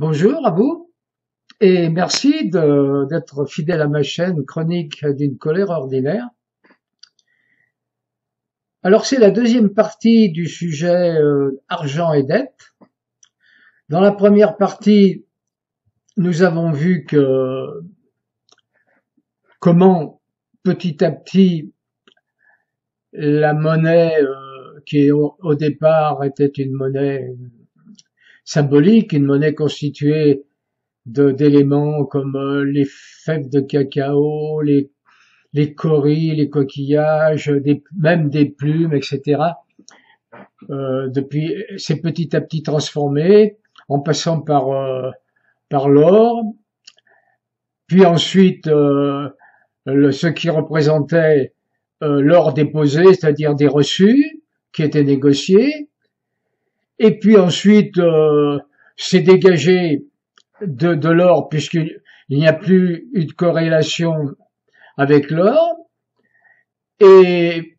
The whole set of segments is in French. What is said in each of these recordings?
Bonjour à vous et merci d'être fidèle à ma chaîne Chronique d'une colère ordinaire. Alors c'est la deuxième partie du sujet argent et dette. Dans la première partie, nous avons vu que comment petit à petit la monnaie qui au départ était une monnaie symbolique, une monnaie constituée d'éléments comme les fèves de cacao, les coris, les coquillages, même des plumes, etc. Depuis, c'est petit à petit transformé, en passant par l'or, puis ensuite ce qui représentait l'or déposé, c'est-à-dire des reçus qui étaient négociés, et puis ensuite c'est dégagé de l'or puisqu'il n'y a plus eu de corrélation avec l'or, et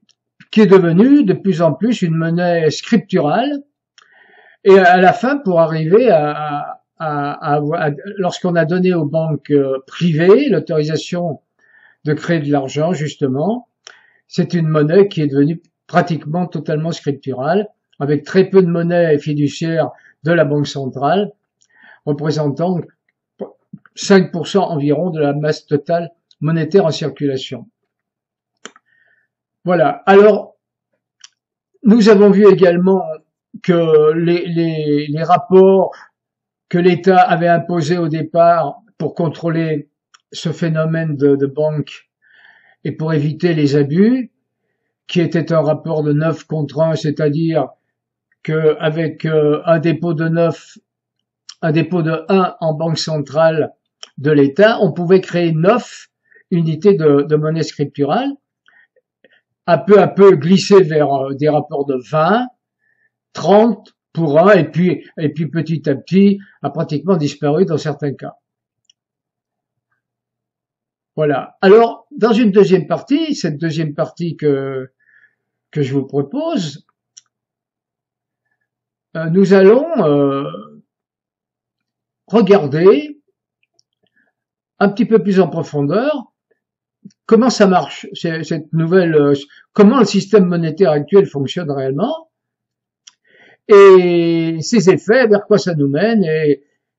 qui est devenue de plus en plus une monnaie scripturale, et à la fin, pour arriver lorsqu'on a donné aux banques privées l'autorisation de créer de l'argent, justement, c'est une monnaie qui est devenue pratiquement totalement scripturale, avec très peu de monnaie fiduciaire de la Banque centrale, représentant 5% environ de la masse totale monétaire en circulation. Voilà. Alors, nous avons vu également que les rapports que l'État avait imposés au départ pour contrôler ce phénomène de banque et pour éviter les abus, qui était un rapport de 9 contre 1, c'est-à-dire qu'avec un dépôt de 9, un dépôt de 1 en banque centrale de l'État, on pouvait créer 9 unités de monnaie scripturale, à peu glisser vers des rapports de 20, 30 pour 1, et puis petit à petit a pratiquement disparu dans certains cas. Voilà. Alors, dans une deuxième partie, cette deuxième partie que je vous propose, nous allons regarder un petit peu plus en profondeur comment ça marche, cette nouvelle, comment le système monétaire actuel fonctionne réellement, et ses effets, vers quoi ça nous mène,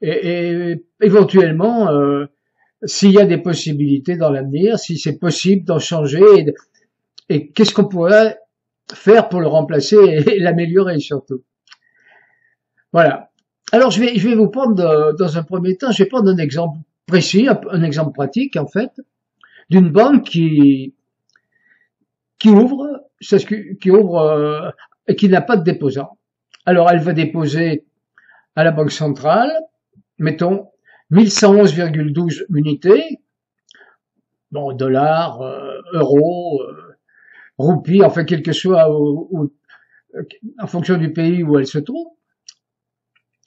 et éventuellement, s'il y a des possibilités dans l'avenir, si c'est possible d'en changer, et qu'est-ce qu'on pourrait faire pour le remplacer et l'améliorer surtout. Voilà. Alors je vais vous prendre dans un premier temps, je vais prendre un exemple précis, un exemple pratique en fait, d'une banque qui ouvre et qui n'a pas de déposant. Alors elle va déposer à la Banque centrale, mettons 1111,12 unités, bon, dollars, euros, roupies, enfin quel que soit en fonction du pays où elle se trouve.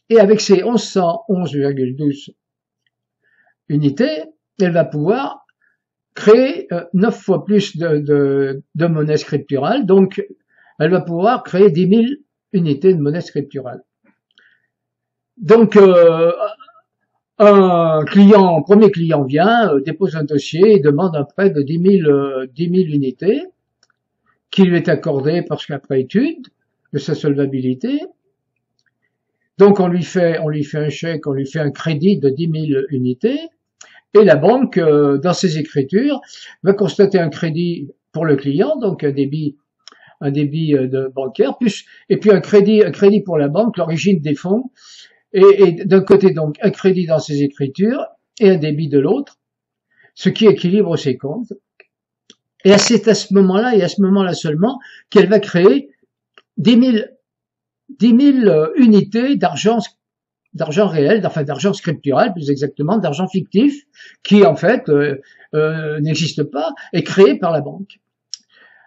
Et avec ces 1111,12 unités, elle va pouvoir créer 9 fois plus de monnaie scripturale, donc elle va pouvoir créer 10 000 unités de monnaie scripturale. Donc premier client vient, dépose un dossier et demande un prêt de 10 000 unités qui lui est accordé parce qu'après étude de sa solvabilité. Donc on lui fait un chèque, on lui fait un crédit de 10 000 unités, et la banque, dans ses écritures, va constater un crédit pour le client, donc un débit de bancaire, et puis un crédit pour la banque, l'origine des fonds, et d'un côté donc un crédit dans ses écritures et un débit de l'autre, ce qui équilibre ses comptes. Et c'est à ce moment-là, et à ce moment-là seulement, qu'elle va créer 10 000 unités d'argent réel, enfin d'argent scriptural plus exactement, d'argent fictif, qui en fait n'existe pas, est créé par la banque.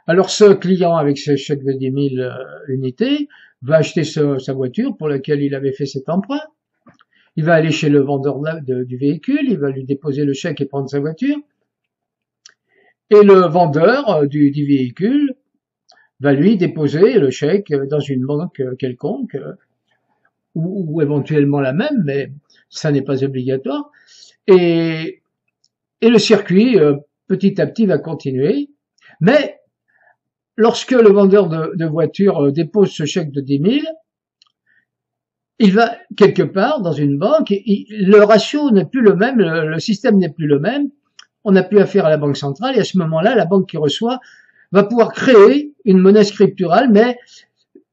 Alors ce client avec ce chèque de 10 000 unités va acheter sa voiture pour laquelle il avait fait cet emprunt. Il va aller chez le vendeur du véhicule, il va lui déposer le chèque et prendre sa voiture. Et le vendeur du véhicule va lui déposer le chèque dans une banque quelconque, ou éventuellement la même, mais ça n'est pas obligatoire. Et le circuit, petit à petit, va continuer. Mais lorsque le vendeur de voitures dépose ce chèque de 10 000, il va quelque part dans une banque, le ratio n'est plus le même, le système n'est plus le même, on n'a plus affaire à la banque centrale, et à ce moment-là, la banque qui reçoit va pouvoir créer une monnaie scripturale, mais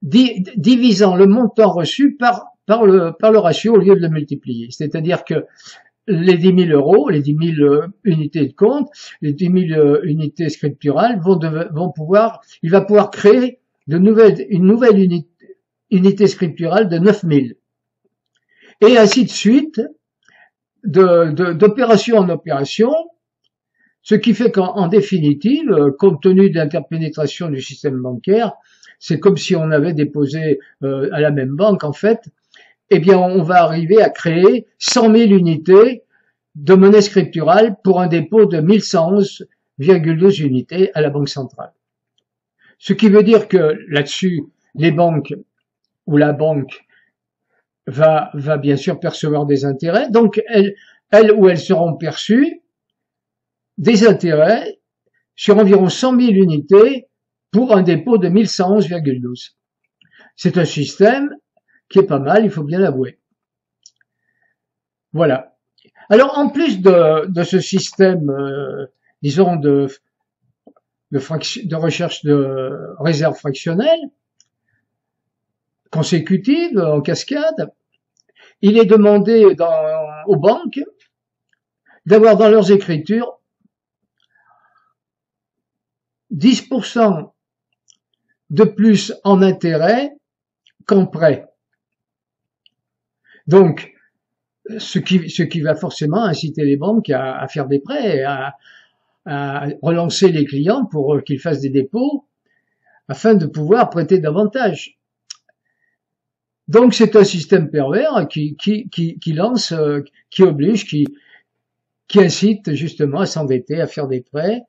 divisant le montant reçu par le ratio au lieu de le multiplier. C'est-à-dire que les 10 000 euros, les 10 000 unités de compte, les 10 000 unités scripturales il va pouvoir créer une nouvelle unité scripturale de 9 000. Et ainsi de suite, d'opération en opération, ce qui fait qu'en définitive, compte tenu de l'interpénétration du système bancaire, c'est comme si on avait déposé à la même banque, en fait, eh bien, on va arriver à créer 100 000 unités de monnaie scripturale pour un dépôt de 1111,12 unités à la Banque centrale. Ce qui veut dire que là-dessus, les banques ou la banque va bien sûr percevoir des intérêts, donc elles seront perçues des intérêts sur environ 100 000 unités pour un dépôt de 1111,12. C'est un système qui est pas mal, il faut bien l'avouer. Voilà. Alors, en plus de ce système, disons, de recherche de réserve fractionnelle, consécutive, en cascade, il est demandé aux banques d'avoir dans leurs écritures 10% de plus en intérêt qu'en prêt. Donc, ce qui va forcément inciter les banques à faire des prêts, à relancer les clients pour qu'ils fassent des dépôts afin de pouvoir prêter davantage. Donc c'est un système pervers qui lance, qui oblige, qui incite justement à s'endetter, à faire des prêts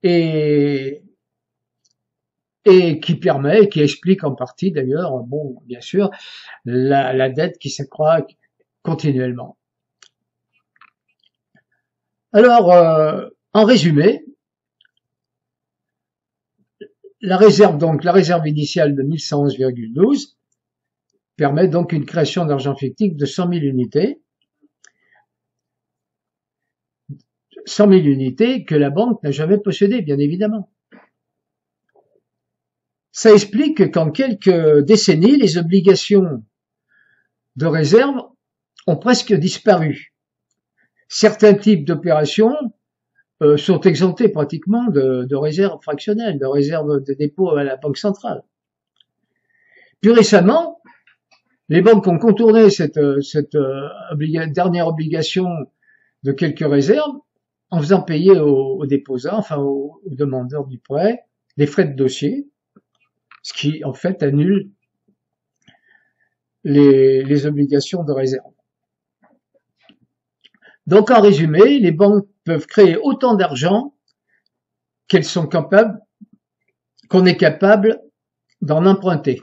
et qui permet, qui explique en partie d'ailleurs, bon, bien sûr, la dette qui s'accroît continuellement. Alors, en résumé, la réserve initiale de 1111,12 permet donc une création d'argent fictif de 100 000 unités. 100 000 unités que la banque n'a jamais possédées, bien évidemment. Ça explique qu'en quelques décennies, les obligations de réserve ont presque disparu. Certains types d'opérations sont exemptés pratiquement de réserve fractionnelle, de réserve de dépôt à la Banque centrale. Plus récemment, les banques ont contourné cette dernière obligation de quelques réserves en faisant payer aux déposants, enfin aux demandeurs du prêt, les frais de dossier, ce qui en fait annule les obligations de réserve. Donc en résumé, les banques peuvent créer autant d'argent qu'on est capable d'en emprunter.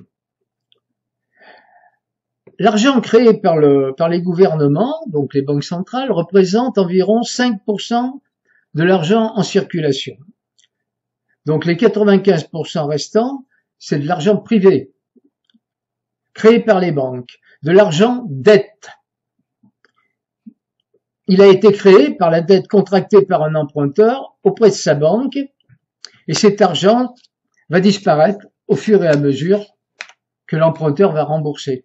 L'argent créé par les gouvernements, donc les banques centrales, représente environ 5% de l'argent en circulation. Donc les 95% restants, c'est de l'argent privé, créé par les banques, de l'argent dette. Il a été créé par la dette contractée par un emprunteur auprès de sa banque, et cet argent va disparaître au fur et à mesure que l'emprunteur va rembourser.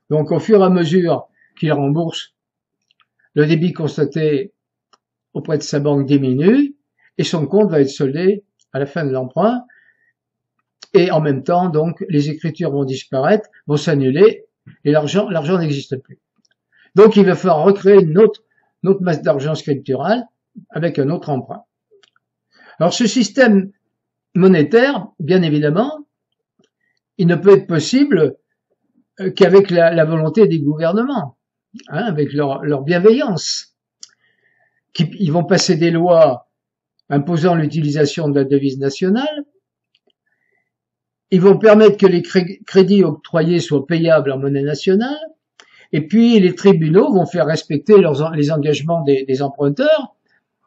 Donc au fur et à mesure qu'il rembourse, le débit constaté auprès de sa banque diminue et son compte va être soldé à la fin de l'emprunt. Et en même temps, donc, les écritures vont disparaître, vont s'annuler et l'argent n'existe plus. Donc il va falloir recréer une autre masse d'argent scripturale avec un autre emprunt. Alors ce système monétaire, bien évidemment, il ne peut être possible qu'avec la volonté des gouvernements, avec leur bienveillance. Ils vont passer des lois imposant l'utilisation de la devise nationale. Ils vont permettre que les crédits octroyés soient payables en monnaie nationale. Et puis les tribunaux vont faire respecter les engagements des emprunteurs,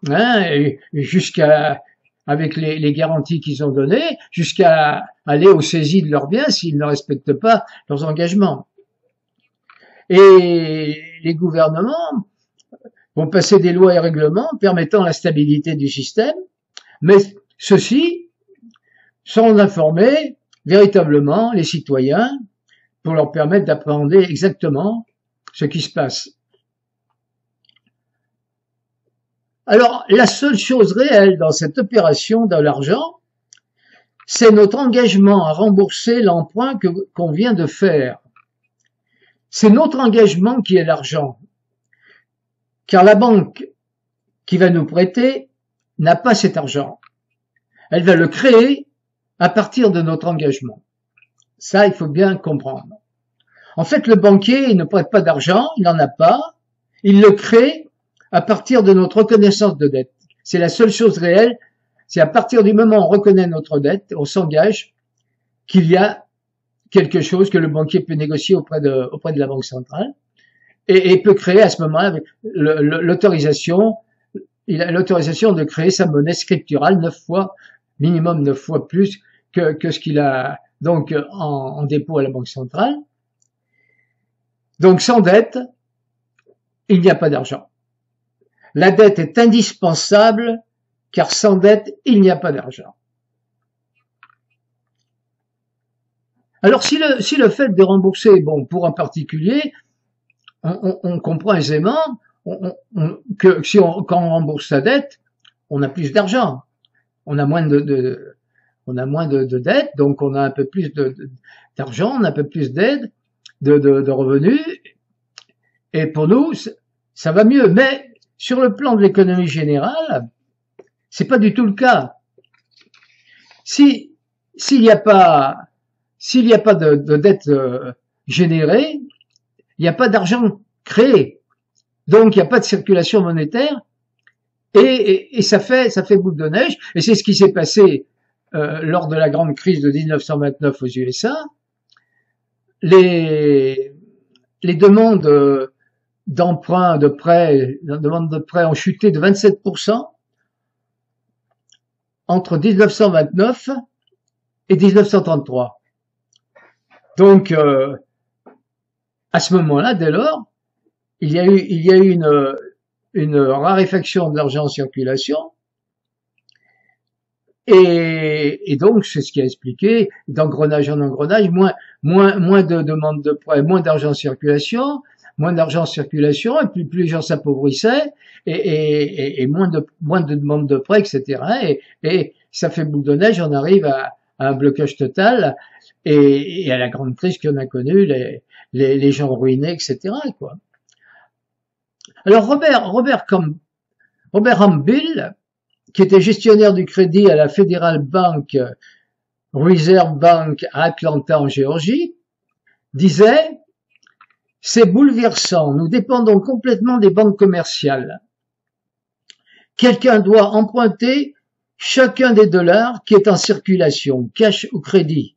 hein, jusqu'à avec les garanties qu'ils ont données, jusqu'à aller aux saisies de leurs biens s'ils ne respectent pas leurs engagements. Et les gouvernements vont passer des lois et règlements permettant la stabilité du système, mais ceux-ci sans informer véritablement les citoyens pour leur permettre d'appréhender exactement ce qui se passe. Alors, la seule chose réelle dans cette opération de l'argent, c'est notre engagement à rembourser l'emprunt qu'on vient de faire. C'est notre engagement qui est l'argent, car la banque qui va nous prêter n'a pas cet argent. Elle va le créer à partir de notre engagement. Ça, il faut bien comprendre. En fait, le banquier, il ne prête pas d'argent, il n'en a pas, il le crée à partir de notre reconnaissance de dette. C'est la seule chose réelle, c'est à partir du moment où on reconnaît notre dette, on s'engage, qu'il y a quelque chose que le banquier peut négocier auprès de la Banque centrale et peut créer à ce moment-là l'autorisation, il a l'autorisation de créer sa monnaie scripturale 9 fois, minimum 9 fois plus que ce qu'il a donc en dépôt à la Banque centrale. Donc sans dette, il n'y a pas d'argent. La dette est indispensable, car sans dette, il n'y a pas d'argent. Alors si le fait de rembourser, bon, pour un particulier, on comprend aisément que quand on rembourse sa dette, on a plus d'argent, on a moins de dettes, donc on a un peu plus d'argent, on a un peu plus d'aide, de revenus, et pour nous, ça va mieux. Mais sur le plan de l'économie générale, c'est pas du tout le cas. S'il n'y a pas de dette générée, il n'y a pas d'argent créé. Donc il n'y a pas de circulation monétaire et ça fait boule de neige. Et c'est ce qui s'est passé lors de la grande crise de 1929 aux USA. Les demandes d'emprunt, de prêt ont chuté de 27% entre 1929 et 1933. Donc, à ce moment-là, dès lors, il y a eu une raréfaction de l'argent en circulation, et donc c'est ce qui a expliqué d'engrenage en engrenage, moins de demandes de prêt, moins d'argent en circulation, et puis plus les gens s'appauvrissaient, et moins de demandes de prêt, etc. Et ça fait boule de neige, on arrive à un blocage total, et à la grande crise qu'on a connue, les gens ruinés, etc., quoi. Alors Robert Ambil, qui était gestionnaire du crédit à la Federal Bank, Reserve Bank à Atlanta en Géorgie, disait: c'est bouleversant, nous dépendons complètement des banques commerciales. Quelqu'un doit emprunter chacun des dollars qui est en circulation, cash ou crédit.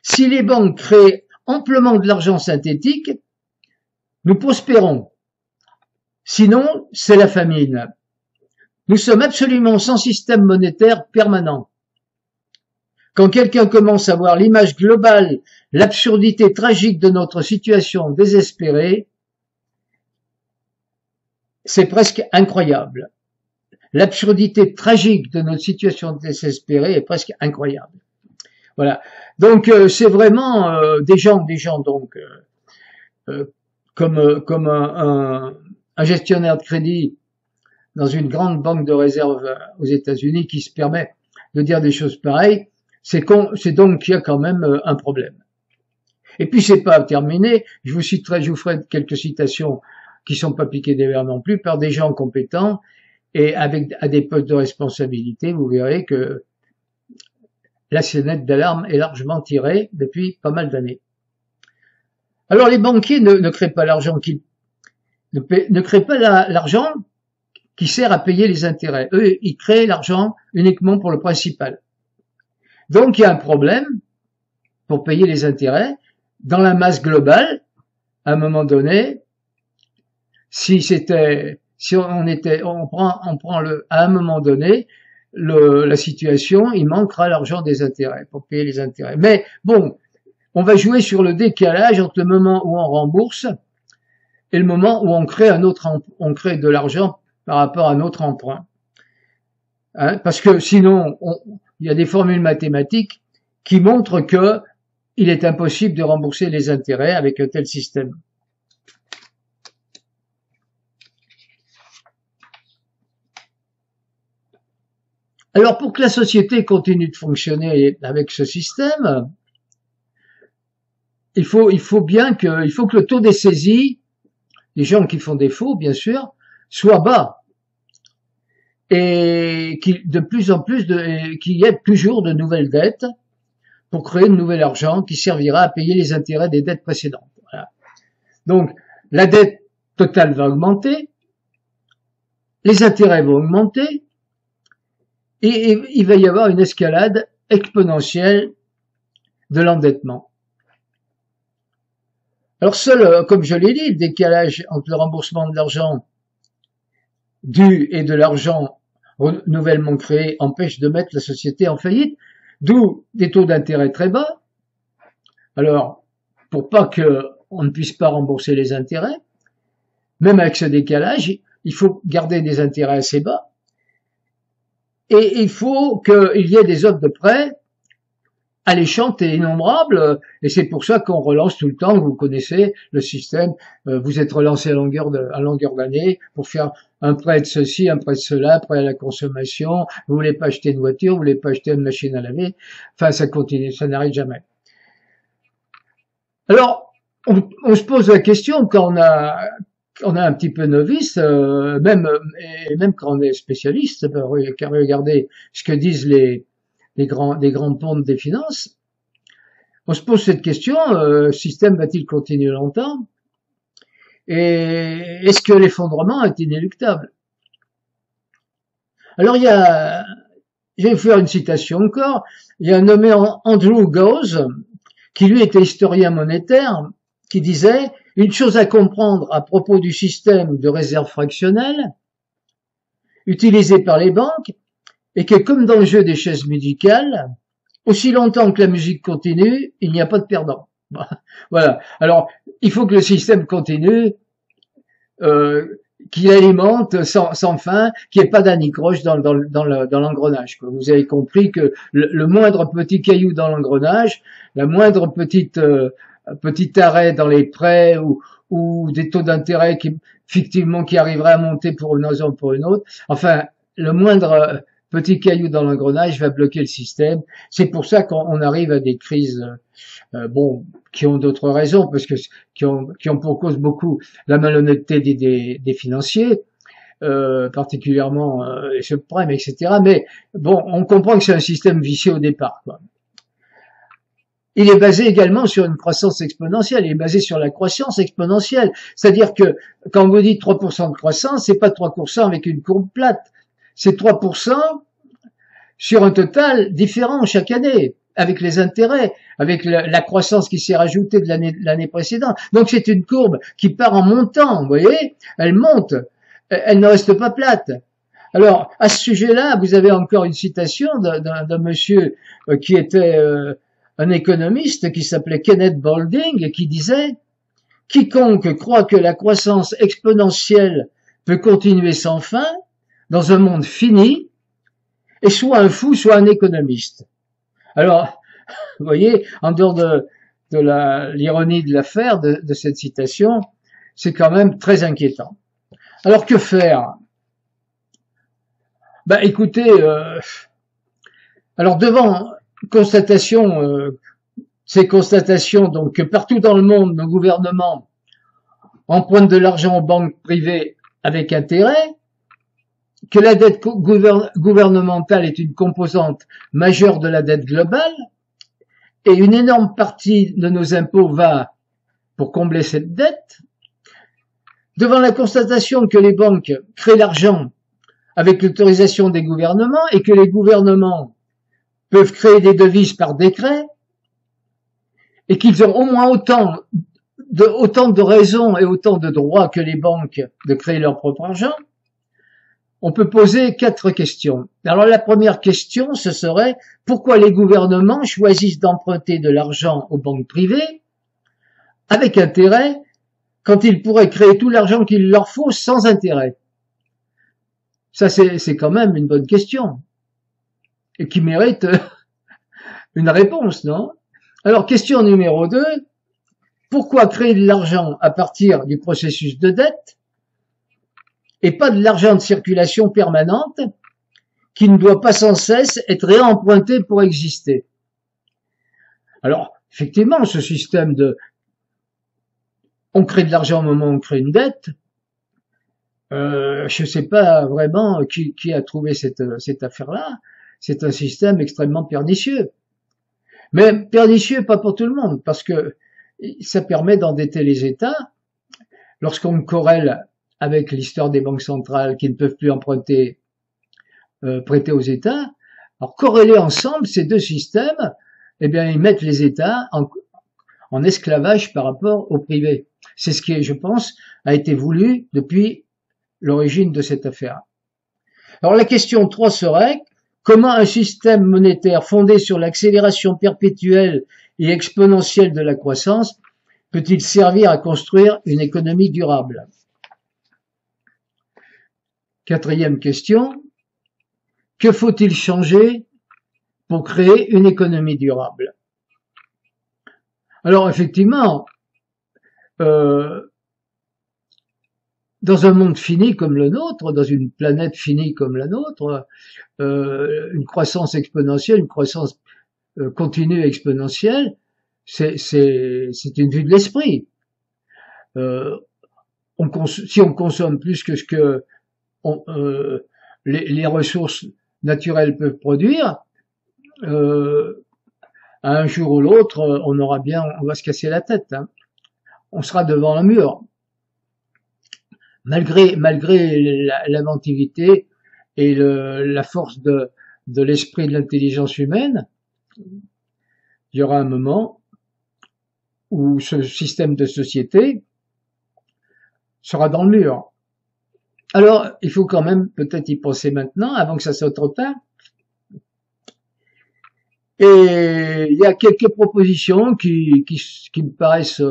Si les banques créent amplement de l'argent synthétique, nous prospérons. Sinon, c'est la famine. Nous sommes absolument sans système monétaire permanent. Quand quelqu'un commence à voir l'image globale, l'absurdité tragique de notre situation désespérée, c'est presque incroyable. L'absurdité tragique de notre situation désespérée est presque incroyable. Voilà. Donc c'est vraiment des gens donc comme un gestionnaire de crédit dans une grande banque de réserve aux États-Unis qui se permet de dire des choses pareilles, c'est donc qu'il y a quand même un problème. Et puis c'est pas terminé, je vous ferai quelques citations qui sont pas piquées des verres non plus, par des gens compétents et à des postes de responsabilité. Vous verrez que la sonnette d'alarme est largement tirée depuis pas mal d'années. Alors les banquiers ne créent pas l'argent ne créent pas l'argent qui sert à payer les intérêts. Eux, ils créent l'argent uniquement pour le principal. Donc il y a un problème pour payer les intérêts. Dans la masse globale, à un moment donné, on prend à un moment donné, la situation, il manquera l'argent des intérêts pour payer les intérêts. Mais bon, on va jouer sur le décalage entre le moment où on rembourse et le moment où on crée on crée de l'argent par rapport à notre emprunt. Hein, parce que sinon, il y a des formules mathématiques qui montrent que il est impossible de rembourser les intérêts avec un tel système. Alors, pour que la société continue de fonctionner avec ce système, il faut que le taux des saisies, des gens qui font des faux, bien sûr, soit bas. Et de plus en plus qu'il y ait toujours de nouvelles dettes pour créer de nouvel argent qui servira à payer les intérêts des dettes précédentes. Voilà. Donc, la dette totale va augmenter, les intérêts vont augmenter, et il va y avoir une escalade exponentielle de l'endettement. Alors seul, comme je l'ai dit, le décalage entre le remboursement de l'argent dû et de l'argent nouvellement créé empêche de mettre la société en faillite, d'où des taux d'intérêt très bas. Alors, pour pas qu'on ne puisse pas rembourser les intérêts, même avec ce décalage, il faut garder des intérêts assez bas. Et il faut qu'il y ait des offres de prêt alléchantes et innombrables, et c'est pour ça qu'on relance tout le temps. Vous connaissez le système, vous êtes relancé à longueur d'année pour faire un prêt de ceci, un prêt de cela, prêt à la consommation. Vous voulez pas acheter une voiture, vous voulez pas acheter une machine à laver. Enfin, ça continue, ça n'arrête jamais. Alors, on se pose la question quand on a un petit peu novice, même quand on est spécialiste, regardez ce que disent les grands pontes des finances, on se pose cette question, le système va-t-il continuer longtemps? Et est-ce que l'effondrement est inéluctable? Alors je vais vous faire une citation encore, il y a un nommé Andrew Gause, qui lui était historien monétaire, qui disait: une chose à comprendre à propos du système de réserve fractionnelle utilisé par les banques est que, comme dans le jeu des chaises musicales, aussi longtemps que la musique continue, il n'y a pas de perdant. Voilà. Alors, il faut que le système continue, qu'il alimente sans fin, qu'il n'y ait pas d'anicroche dans l'engrenage. Vous avez compris que le moindre petit caillou dans l'engrenage, la moindre petit arrêt dans les prêts ou des taux d'intérêt fictivement qui arriveraient à monter pour une raison ou pour une autre. Enfin, le moindre petit caillou dans l'engrenage va bloquer le système. C'est pour ça qu'on arrive à des crises, qui ont d'autres raisons, parce que qui ont pour cause beaucoup la malhonnêteté des financiers, particulièrement les subprimes, etc. Mais bon, on comprend que c'est un système vicieux au départ, quoi. Il est basé également sur une croissance exponentielle. Il est basé sur la croissance exponentielle. C'est-à-dire que quand vous dites 3% de croissance, c'est pas 3% avec une courbe plate. C'est 3% sur un total différent chaque année, avec les intérêts, avec la croissance qui s'est rajoutée de l'année précédente. Donc c'est une courbe qui part en montant, vous voyez, elle monte, elle ne reste pas plate. Alors, à ce sujet-là, vous avez encore une citation d'un monsieur qui était un économiste qui s'appelait Kenneth Boulding et qui disait: quiconque croit que la croissance exponentielle peut continuer sans fin dans un monde fini est soit un fou, soit un économiste. Alors, vous voyez, en dehors de l'ironie de l'affaire de cette citation, c'est quand même très inquiétant. Alors que faire? Ben écoutez, alors devant ces constatations, donc que partout dans le monde, nos gouvernements empruntent de l'argent aux banques privées avec intérêt, que la dette gouvernementale est une composante majeure de la dette globale, et une énorme partie de nos impôts va pour combler cette dette, devant la constatation que les banques créent l'argent avec l'autorisation des gouvernements et que les gouvernements peuvent créer des devises par décret, et qu'ils ont au moins autant autant de raisons et autant de droits que les banques de créer leur propre argent, on peut poser 4 questions. Alors la première question, ce serait pourquoi les gouvernements choisissent d'emprunter de l'argent aux banques privées avec intérêt quand ils pourraient créer tout l'argent qu'il leur faut sans intérêt? Ça, c'est quand même une bonne question et qui mérite une réponse, non? Alors, question numéro 2, pourquoi créer de l'argent à partir du processus de dette et pas de l'argent de circulation permanente qui ne doit pas sans cesse être réemprunté pour exister? Alors, effectivement, ce système de on crée de l'argent au moment où on crée une dette, je ne sais pas vraiment qui a trouvé cette affaire-là. C'est un système extrêmement pernicieux. Mais pernicieux pas pour tout le monde, parce que ça permet d'endetter les États. Lorsqu'on corrèle avec l'histoire des banques centrales qui ne peuvent plus emprunter, prêter aux États, alors corréler ensemble ces deux systèmes, eh bien ils mettent les États en esclavage par rapport au privé. C'est ce qui, je pense, a été voulu depuis l'origine de cette affaire. Alors la question 3 serait, comment un système monétaire fondé sur l'accélération perpétuelle et exponentielle de la croissance peut-il servir à construire une économie durable? Quatrième question, que faut-il changer pour créer une économie durable? Alors effectivement, dans un monde fini comme le nôtre, dans une planète finie comme la nôtre, une croissance exponentielle, une croissance continue exponentielle, c'est une vue de l'esprit. Si on consomme plus que ce que les ressources naturelles peuvent produire, à un jour ou l'autre, on va se casser la tête. Hein. On sera devant un mur. Malgré l'inventivité et la force de l'esprit de l'intelligence humaine, il y aura un moment où ce système de société sera dans le mur. Alors, il faut quand même peut-être y penser maintenant, avant que ça soit trop tard. Et il y a quelques propositions qui me paraissent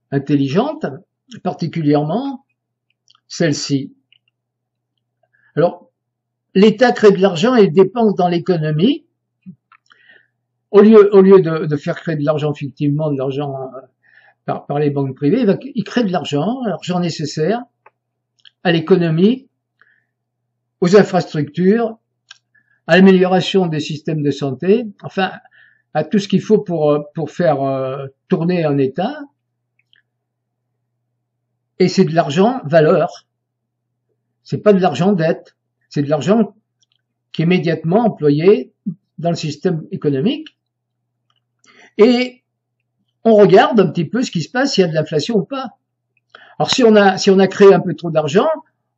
intelligentes, particulièrement celle-ci. Alors, l'État crée de l'argent et dépense dans l'économie. Au lieu de faire créer de l'argent fictivement, de l'argent par les banques privées, il crée de l'argent nécessaire à l'économie, aux infrastructures, à l'amélioration des systèmes de santé, enfin, à tout ce qu'il faut pour faire tourner un État. Et c'est de l'argent valeur. C'est pas de l'argent dette. C'est de l'argent qui est immédiatement employé dans le système économique. Et on regarde un petit peu ce qui se passe, s'il y a de l'inflation ou pas. Alors si on a créé un peu trop d'argent,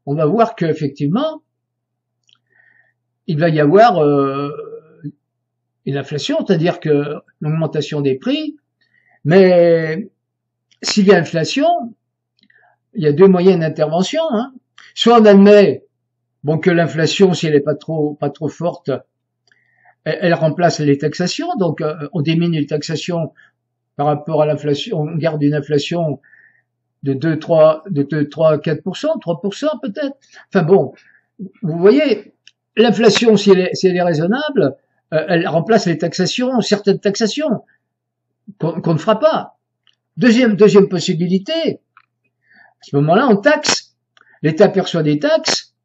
on va voir qu'effectivement, il va y avoir une inflation, c'est-à-dire que une augmentation des prix. Mais s'il y a inflation, il y a deux moyens d'intervention. Hein. Soit on admet que l'inflation, si elle n'est pas trop forte, elle remplace les taxations, donc on diminue les taxations par rapport à l'inflation, on garde une inflation de 2, 3, 4%, 3% peut-être. Enfin bon, vous voyez, l'inflation, si elle est raisonnable, elle remplace les taxations, certaines taxations qu'on ne fera pas. Deuxième possibilité, à ce moment-là, on taxe. L'État perçoit des taxes.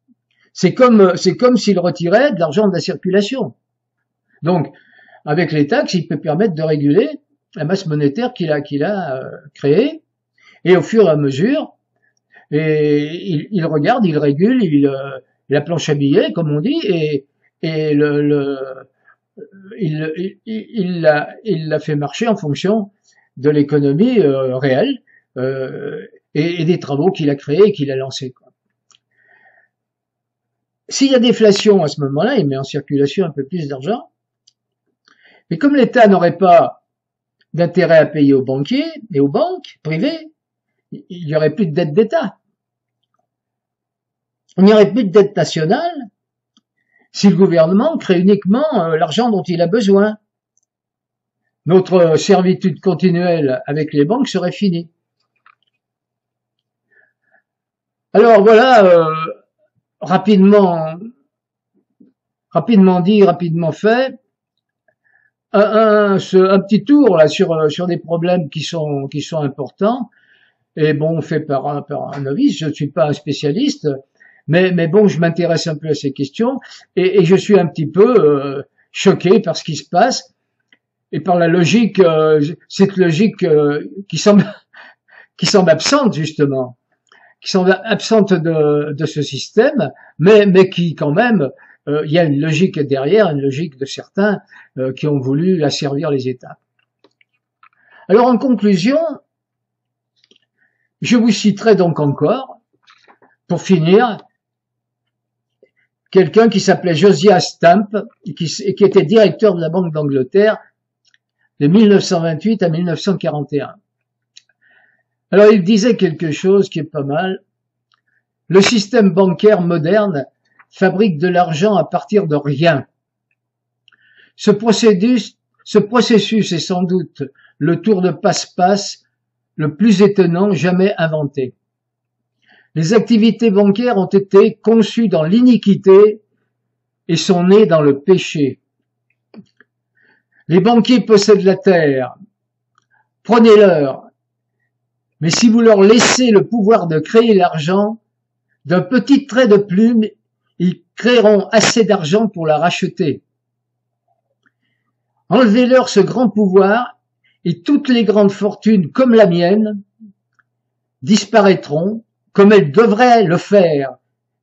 C'est comme s'il retirait de l'argent de la circulation. Donc, avec les taxes, il peut permettre de réguler la masse monétaire qu'il a créée. Et au fur et à mesure, et il regarde, il régule, la planche à billets, comme on dit, et il l'a fait marcher en fonction de l'économie réelle et des travaux qu'il a créés et qu'il a lancés. S'il y a déflation à ce moment-là, il met en circulation un peu plus d'argent. Mais comme l'État n'aurait pas d'intérêts à payer aux banquiers et aux banques privées, il n'y aurait plus de dette d'État. Il n'y aurait plus de dette nationale si le gouvernement crée uniquement l'argent dont il a besoin. Notre servitude continuelle avec les banques serait finie. Alors voilà, rapidement dit, rapidement fait, un petit tour là sur des problèmes qui sont importants. Et bon, fait par un novice, je ne suis pas un spécialiste, mais bon, je m'intéresse un peu à ces questions et je suis un petit peu choqué par ce qui se passe et par la logique, cette logique qui semble absente justement, qui semble absente de ce système, mais qui quand même, il y a une logique derrière, une logique de certains qui ont voulu asservir les États. Alors en conclusion, je vous citerai donc encore, pour finir, quelqu'un qui s'appelait Josiah Stamp, et qui était directeur de la Banque d'Angleterre de 1928 à 1941. Alors il disait quelque chose qui est pas mal. Le système bancaire moderne fabrique de l'argent à partir de rien. Ce processus est sans doute le tour de passe-passe le plus étonnant jamais inventé. Les activités bancaires ont été conçues dans l'iniquité et sont nées dans le péché. Les banquiers possèdent la terre. Prenez-leur. Mais si vous leur laissez le pouvoir de créer l'argent, d'un petit trait de plume, ils créeront assez d'argent pour la racheter. Enlevez-leur ce grand pouvoir et toutes les grandes fortunes comme la mienne disparaîtront comme elles devraient le faire,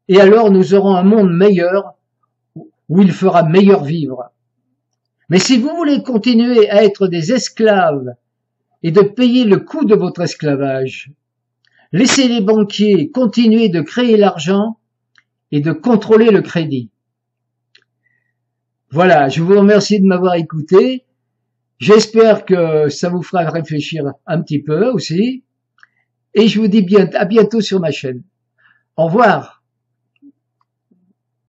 et alors nous aurons un monde meilleur où il fera meilleur vivre. Mais si vous voulez continuer à être des esclaves et de payer le coût de votre esclavage, laissez les banquiers continuer de créer l'argent et de contrôler le crédit. Voilà, je vous remercie de m'avoir écouté. J'espère que ça vous fera réfléchir un petit peu aussi. Et je vous dis à bientôt sur ma chaîne. Au revoir.